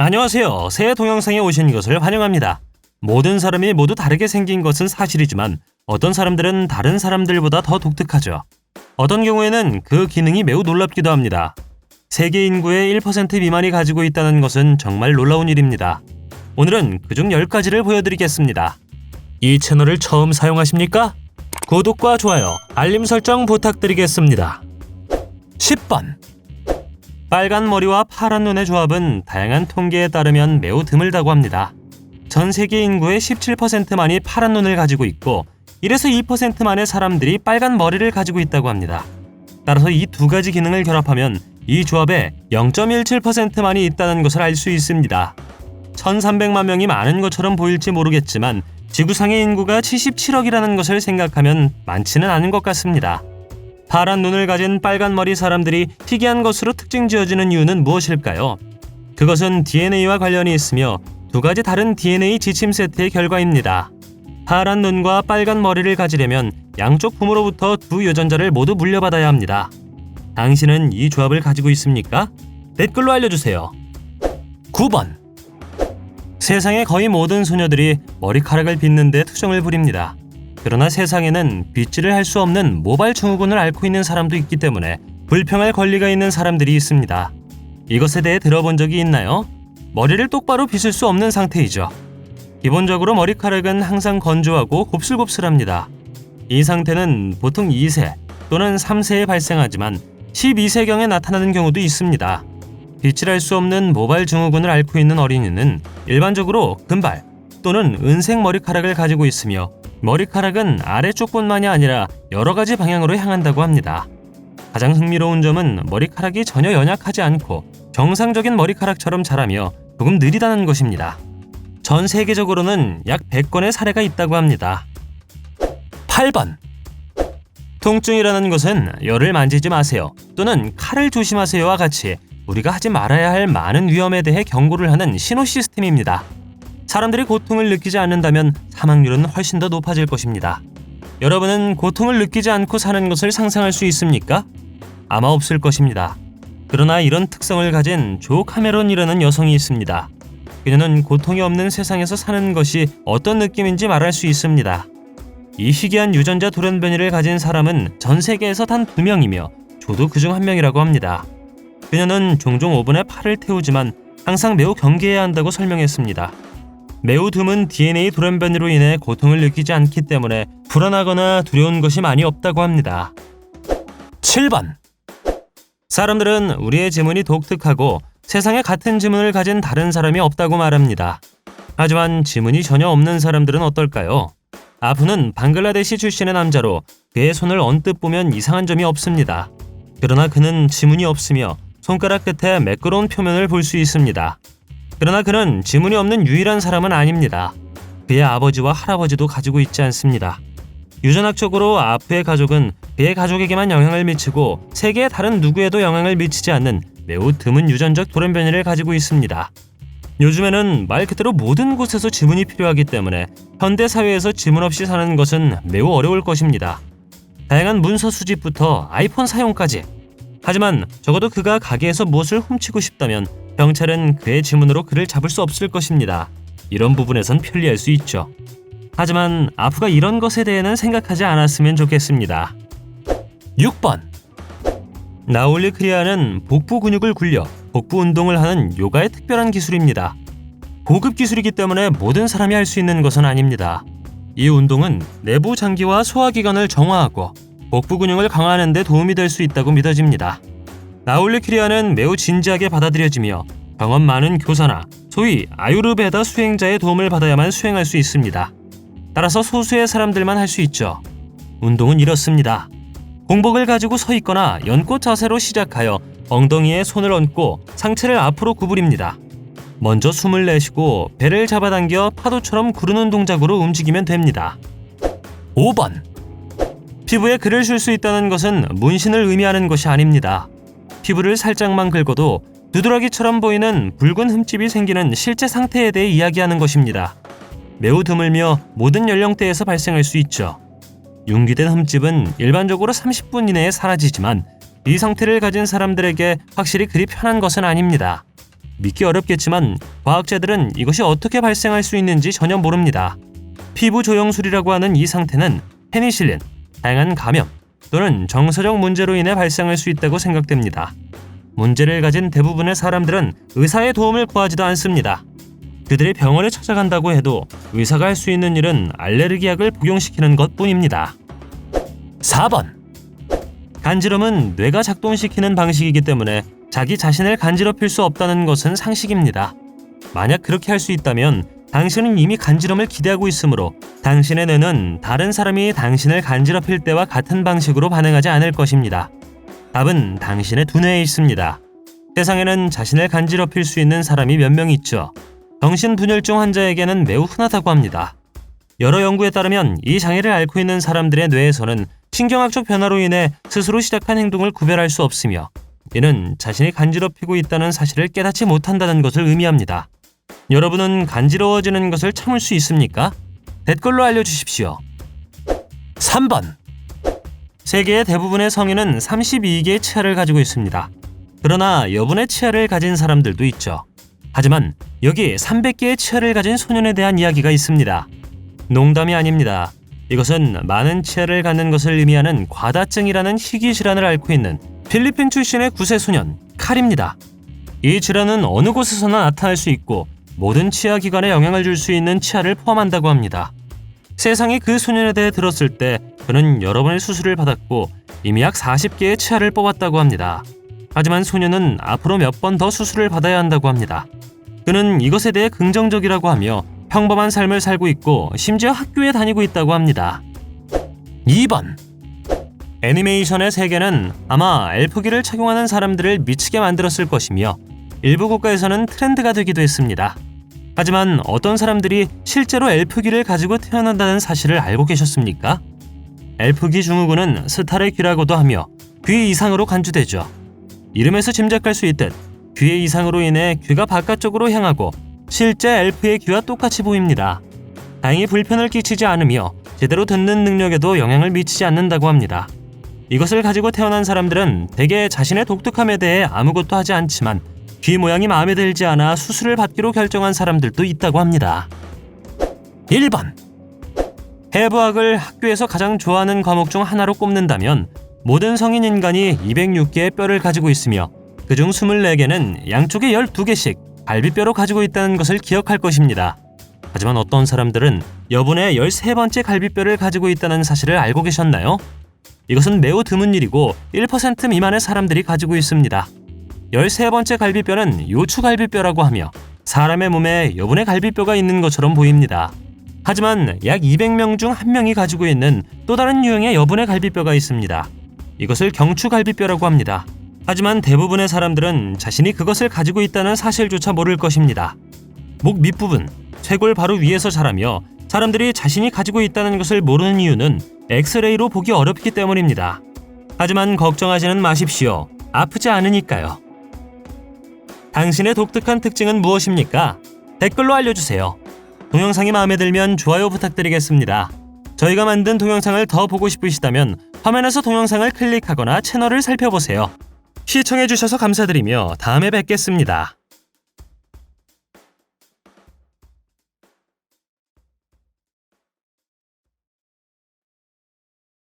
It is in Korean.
안녕하세요. 새 동영상에 오신 것을 환영합니다. 모든 사람이 모두 다르게 생긴 것은 사실이지만 어떤 사람들은 다른 사람들보다 더 독특하죠. 어떤 경우에는 그 기능이 매우 놀랍기도 합니다. 세계 인구의 1% 미만이 가지고 있다는 것은 정말 놀라운 일입니다. 오늘은 그중 10가지를 보여드리겠습니다. 이 채널을 처음 사용하십니까? 구독과 좋아요, 알림 설정 부탁드리겠습니다. 10번. 빨간 머리와 파란 눈의 조합은 다양한 통계에 따르면 매우 드물다고 합니다. 전 세계 인구의 17%만이 파란 눈을 가지고 있고 1에서 2%만의 사람들이 빨간 머리를 가지고 있다고 합니다. 따라서 이 두 가지 기능을 결합하면 이 조합에 0.17%만이 있다는 것을 알 수 있습니다. 1300만 명이 많은 것처럼 보일지 모르겠지만 지구상의 인구가 77억이라는 것을 생각하면 많지는 않은 것 같습니다. 파란 눈을 가진 빨간 머리 사람들이 희귀한 것으로 특징 지어지는 이유는 무엇일까요? 그것은 DNA와 관련이 있으며 두 가지 다른 DNA 지침 세트의 결과입니다. 파란 눈과 빨간 머리를 가지려면 양쪽 부모로부터 두 유전자를 모두 물려받아야 합니다. 당신은 이 조합을 가지고 있습니까? 댓글로 알려주세요. 9번. 세상의 거의 모든 소녀들이 머리카락을 빗는 데 투정을 부립니다. 그러나 세상에는 빗질을 할 수 없는 모발 증후군을 앓고 있는 사람도 있기 때문에 불평할 권리가 있는 사람들이 있습니다. 이것에 대해 들어본 적이 있나요? 머리를 똑바로 빗을 수 없는 상태이죠. 기본적으로 머리카락은 항상 건조하고 곱슬곱슬합니다. 이 상태는 보통 2세 또는 3세에 발생하지만 12세경에 나타나는 경우도 있습니다. 빗질할 수 없는 모발 증후군을 앓고 있는 어린이는 일반적으로 금발 또는 은색 머리카락을 가지고 있으며 머리카락은 아래쪽뿐만이 아니라 여러 가지 방향으로 향한다고 합니다. 가장 흥미로운 점은 머리카락이 전혀 연약하지 않고 정상적인 머리카락처럼 자라며 조금 느리다는 것입니다. 전 세계적으로는 약 100건의 사례가 있다고 합니다. 8번. 통증이라는 것은 열을 만지지 마세요 또는 칼을 조심하세요와 같이 우리가 하지 말아야 할 많은 위험에 대해 경고를 하는 신호 시스템입니다. 사람들이 고통을 느끼지 않는다면 사망률은 훨씬 더 높아질 것입니다. 여러분은 고통을 느끼지 않고 사는 것을 상상할 수 있습니까? 아마 없을 것입니다. 그러나 이런 특성을 가진 조 카메론이라는 여성이 있습니다. 그녀는 고통이 없는 세상에서 사는 것이 어떤 느낌인지 말할 수 있습니다. 이 희귀한 유전자 돌연변이를 가진 사람은 전 세계에서 단 2명이며 조도 그중 1명이라고 합니다. 그녀는 종종 오븐에 팔을 태우지만 항상 매우 경계해야 한다고 설명했습니다. 매우 드문 DNA 돌연변이로 인해 고통을 느끼지 않기 때문에 불안하거나 두려운 것이 많이 없다고 합니다. 7번. 사람들은 우리의 지문이 독특하고 세상에 같은 지문을 가진 다른 사람이 없다고 말합니다. 하지만 지문이 전혀 없는 사람들은 어떨까요? 아프는 방글라데시 출신의 남자로 그의 손을 언뜻 보면 이상한 점이 없습니다. 그러나 그는 지문이 없으며 손가락 끝에 매끄러운 표면을 볼 수 있습니다. 그러나 그는 지문이 없는 유일한 사람은 아닙니다. 그의 아버지와 할아버지도 가지고 있지 않습니다. 유전학적으로 아프의 가족은 그의 가족에게만 영향을 미치고 세계의 다른 누구에도 영향을 미치지 않는 매우 드문 유전적 돌연변이를 가지고 있습니다. 요즘에는 말 그대로 모든 곳에서 지문이 필요하기 때문에 현대 사회에서 지문 없이 사는 것은 매우 어려울 것입니다. 다양한 문서 수집부터 아이폰 사용까지. 하지만 적어도 그가 가게에서 무엇을 훔치고 싶다면 경찰은 그의 지문으로 그를 잡을 수 없을 것입니다. 이런 부분에선 편리할 수 있죠. 하지만 아프가 이런 것에 대해는 생각하지 않았으면 좋겠습니다. 6번. 나올리 크리아는 복부 근육을 굴려 복부 운동을 하는 요가의 특별한 기술입니다. 고급 기술이기 때문에 모든 사람이 할 수 있는 것은 아닙니다. 이 운동은 내부 장기와 소화기관을 정화하고 복부 근육을 강화하는 데 도움이 될 수 있다고 믿어집니다. 나올리 크리아는 매우 진지하게 받아들여지며 경험 많은 교사나 소위 아유르베다 수행자의 도움을 받아야만 수행할 수 있습니다. 따라서 소수의 사람들만 할 수 있죠. 운동은 이렇습니다. 공복을 가지고 서 있거나 연꽃 자세로 시작하여 엉덩이에 손을 얹고 상체를 앞으로 구부립니다. 먼저 숨을 내쉬고 배를 잡아당겨 파도처럼 구르는 동작으로 움직이면 됩니다. 5번. 피부에 글을 쓸 수 있다는 것은 문신을 의미하는 것이 아닙니다. 피부를 살짝만 긁어도 두드러기처럼 보이는 붉은 흠집이 생기는 실제 상태에 대해 이야기하는 것입니다. 매우 드물며 모든 연령대에서 발생할 수 있죠. 융기된 흠집은 일반적으로 30분 이내에 사라지지만 이 상태를 가진 사람들에게 확실히 그리 편한 것은 아닙니다. 믿기 어렵겠지만 과학자들은 이것이 어떻게 발생할 수 있는지 전혀 모릅니다. 피부 조영술이라고 하는 이 상태는 페니실린, 다양한 감염 또는 정서적 문제로 인해 발생할 수 있다고 생각됩니다. 문제를 가진 대부분의 사람들은 의사의 도움을 구하지도 않습니다. 그들이 병원에 찾아간다고 해도 의사가 할 수 있는 일은 알레르기약을 복용시키는 것뿐입니다. 4번. 간지럼은 뇌가 작동시키는 방식이기 때문에 자기 자신을 간지럽힐 수 없다는 것은 상식입니다. 만약 그렇게 할 수 있다면 당신은 이미 간지럼을 기대하고 있으므로 당신의 뇌는 다른 사람이 당신을 간지럽힐 때와 같은 방식으로 반응하지 않을 것입니다. 답은 당신의 두뇌에 있습니다. 세상에는 자신을 간지럽힐 수 있는 사람이 몇 명 있죠. 정신분열증 환자에게는 매우 흔하다고 합니다. 여러 연구에 따르면 이 장애를 앓고 있는 사람들의 뇌에서는 신경학적 변화로 인해 스스로 시작한 행동을 구별할 수 없으며 이는 자신이 간지럽히고 있다는 사실을 깨닫지 못한다는 것을 의미합니다. 여러분은 간지러워지는 것을 참을 수 있습니까? 댓글로 알려주십시오. 3번. 세계의 대부분의 성인은 32개의 치아를 가지고 있습니다. 그러나 여분의 치아를 가진 사람들도 있죠. 하지만 여기 300개의 치아를 가진 소년에 대한 이야기가 있습니다. 농담이 아닙니다. 이것은 많은 치아를 갖는 것을 의미하는 과다증이라는 희귀 질환을 앓고 있는 필리핀 출신의 9세 소년 칼입니다. 이 질환은 어느 곳에서나 나타날 수 있고 모든 치아 기관에 영향을 줄 수 있는 치아를 포함한다고 합니다. 세상이 그 소년에 대해 들었을 때 그는 여러 번의 수술을 받았고 이미 약 40개의 치아를 뽑았다고 합니다. 하지만 소년은 앞으로 몇 번 더 수술을 받아야 한다고 합니다. 그는 이것에 대해 긍정적이라고 하며 평범한 삶을 살고 있고 심지어 학교에 다니고 있다고 합니다. 2번. 애니메이션의 세계는 아마 엘프기를 착용하는 사람들을 미치게 만들었을 것이며 일부 국가에서는 트렌드가 되기도 했습니다. 하지만 어떤 사람들이 실제로 엘프기를 가지고 태어난다는 사실을 알고 계셨습니까? 엘프기 증후군은 스탈의 귀라고도 하며 귀 이상으로 간주되죠. 이름에서 짐작할 수 있듯 귀의 이상으로 인해 귀가 바깥쪽으로 향하고 실제 엘프의 귀와 똑같이 보입니다. 다행히 불편을 끼치지 않으며 제대로 듣는 능력에도 영향을 미치지 않는다고 합니다. 이것을 가지고 태어난 사람들은 대개 자신의 독특함에 대해 아무것도 하지 않지만 귀 모양이 마음에 들지 않아 수술을 받기로 결정한 사람들도 있다고 합니다. 1번. 해부학을 학교에서 가장 좋아하는 과목 중 하나로 꼽는다면 모든 성인 인간이 206개의 뼈를 가지고 있으며 그중 24개는 양쪽에 12개씩 갈비뼈로 가지고 있다는 것을 기억할 것입니다. 하지만 어떤 사람들은 여분의 13번째 갈비뼈를 가지고 있다는 사실을 알고 계셨나요? 이것은 매우 드문 일이고 1% 미만의 사람들이 가지고 있습니다. 13번째 갈비뼈는 요추갈비뼈라고 하며 사람의 몸에 여분의 갈비뼈가 있는 것처럼 보입니다. 하지만 약 200명 중 1명이 가지고 있는 또 다른 유형의 여분의 갈비뼈가 있습니다. 이것을 경추갈비뼈라고 합니다. 하지만 대부분의 사람들은 자신이 그것을 가지고 있다는 사실조차 모를 것입니다. 목 밑부분, 쇄골 바로 위에서 자라며 사람들이 자신이 가지고 있다는 것을 모르는 이유는 엑스레이로 보기 어렵기 때문입니다. 하지만 걱정하지는 마십시오. 아프지 않으니까요. 당신의 독특한 특징은 무엇입니까? 댓글로 알려주세요. 동영상이 마음에 들면 좋아요 부탁드리겠습니다. 저희가 만든 동영상을 더 보고 싶으시다면 화면에서 동영상을 클릭하거나 채널을 살펴보세요. 시청해주셔서 감사드리며 다음에 뵙겠습니다.